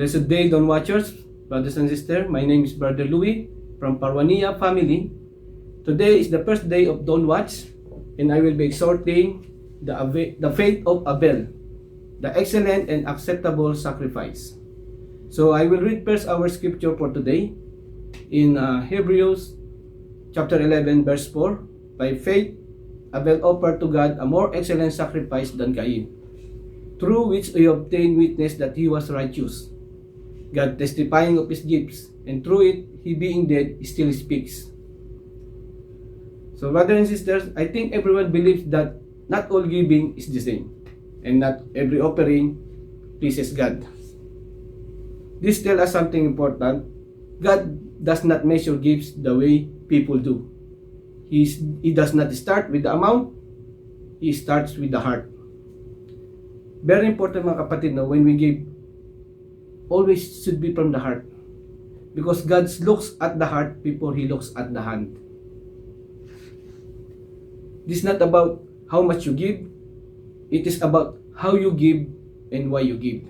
Blessed day, Dawn Watchers, brothers and sisters. My name is Brother Louis from Parwania family. Today is the first day of Dawn Watch, and I will be exhorting the faith of Abel, the excellent and acceptable sacrifice. So I will read first our scripture for today in Hebrews chapter 11 verse 4. By faith, Abel offered to God a more excellent sacrifice than Cain, through which we obtain witness that he was righteous, God testifying of his gifts, and through it, he being dead still speaks. So brothers and sisters, I think everyone believes that not all giving is the same, and not every offering pleases God. This tells us something important. God does not measure gifts the way people do. He does not start with the amount, He starts with the heart. Very important mga kapatid, no, when we give, always should be from the heart. Because God looks at the heart before He looks at the hand. This is not about how much you give, it is about how you give and why you give.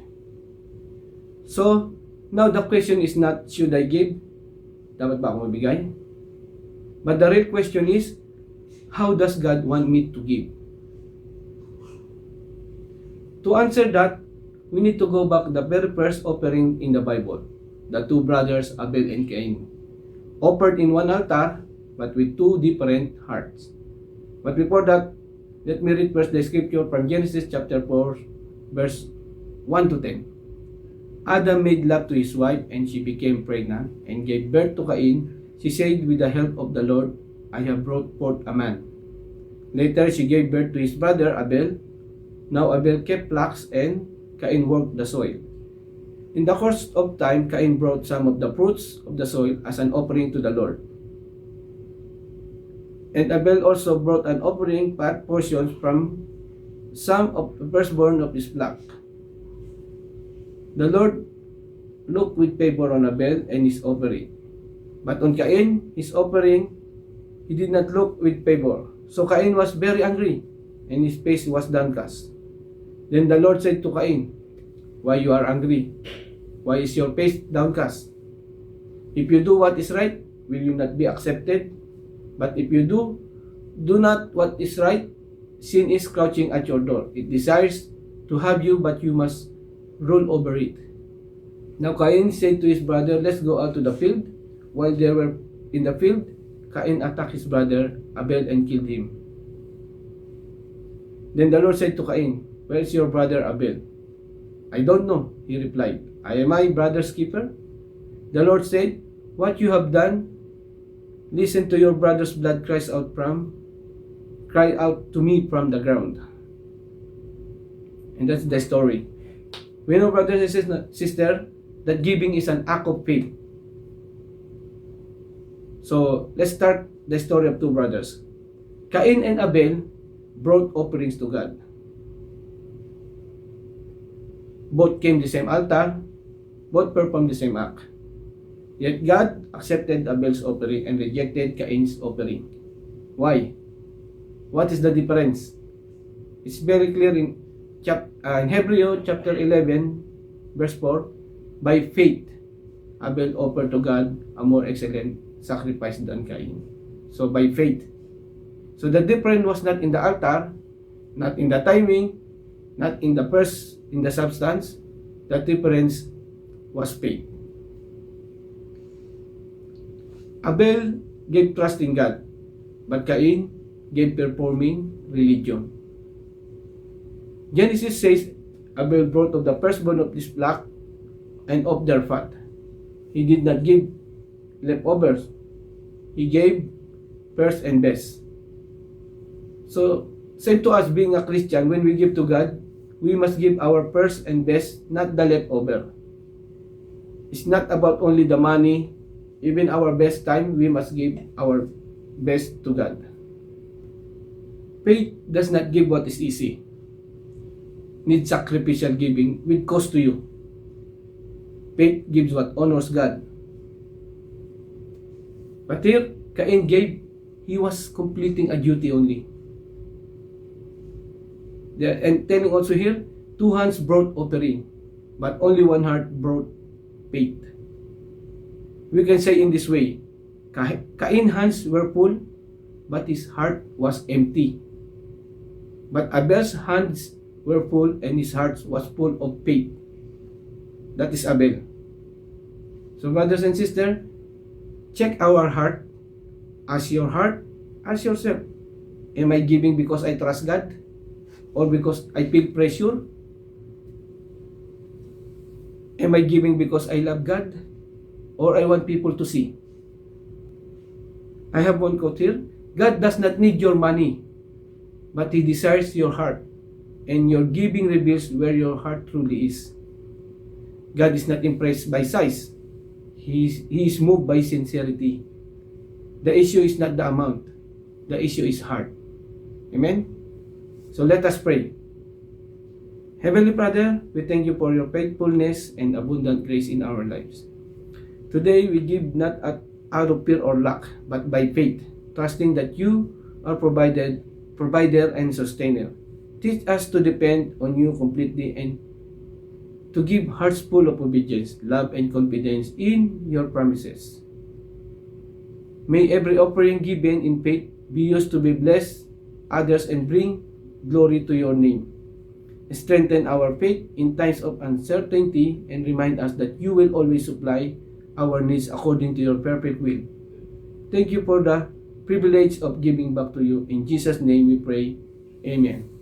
So, now the question is not, should I give? Dapat ba ako mabigay? But the real question is, how does God want me to give? To answer that, we need to go back the very first offering in the Bible. The two brothers, Abel and Cain, offered in one altar, but with two different hearts. But before that, let me read first the scripture from Genesis chapter 4, verse 1 to 10. Adam made love to his wife, and she became pregnant, and gave birth to Cain. She said, with the help of the Lord, I have brought forth a man. Later, she gave birth to his brother Abel. Now Abel kept flocks, and Cain worked the soil. In the course of time, Cain brought some of the fruits of the soil as an offering to the Lord. And Abel also brought an offering portions from some of the firstborn of his flock. The Lord looked with favor on Abel and his offering. But on Cain, his offering, he did not look with favor. So Cain was very angry, and his face was downcast. Then the Lord said to Cain, why you are angry? Why is your face downcast? If you do what is right, will you not be accepted? But if you do not what is right, sin is crouching at your door. It desires to have you, but you must rule over it. Now Cain said to his brother, let's go out to the field. While they were in the field, Cain attacked his brother Abel and killed him. Then the Lord said to Cain, where is your brother Abel? I don't know, he replied. I am my brother's keeper. The Lord said, what you have done, listen to your brother's blood cry out to me from the ground. And that's the story. We know, brothers and sisters, that giving is an act of faith. So, let's start the story of two brothers. Cain and Abel brought offerings to God. Both came to the same altar, both performed the same act. Yet God accepted Abel's offering and rejected Cain's offering. Why? What is the difference? It's very clear in Hebrews chapter 11, verse 4. By faith, Abel offered to God a more excellent sacrifice than Cain. So by faith. So the difference was not in the altar, not in the timing, not in the substance. The difference was faith. Abel gave trust in God, but Cain gave performing religion. Genesis says Abel brought of the firstborn of his flock and of their fat. He did not give leftovers. He gave first and best. So, same to us being a Christian, when we give to God, we must give our first and best, not the leftover. It's not about only the money, even our best time, we must give our best to God. Faith does not give what is easy. Need sacrificial giving with cost to you. Faith gives what honors God. But here, Cain gave, he was completing a duty only. And telling also here, two hands brought offering, but only one heart brought faith. We can say in this way, Cain's hands were full, but his heart was empty. But Abel's hands were full and his heart was full of faith. That is Abel. So brothers and sisters, check our heart. Ask your heart, ask yourself, am I giving because I trust God? Or because I feel pressure? Am I giving because I love God? Or I want people to see? I have one quote here. God does not need your money, but He desires your heart. And your giving reveals where your heart truly is. God is not impressed by size. He is moved by sincerity. The issue is not the amount. The issue is heart. Amen? So let us pray. Heavenly Father, we thank you for your faithfulness and abundant grace in our lives. Today we give not out of fear or lack, but by faith, trusting that you are provider and sustainer. Teach us to depend on you completely and to give hearts full of obedience, love, and confidence in your promises. May every offering given in faith be used to be bless others and bring glory to your name. Strengthen our faith in times of uncertainty and remind us that you will always supply our needs according to your perfect will. Thank you for the privilege of giving back to you. In Jesus' name we pray. Amen.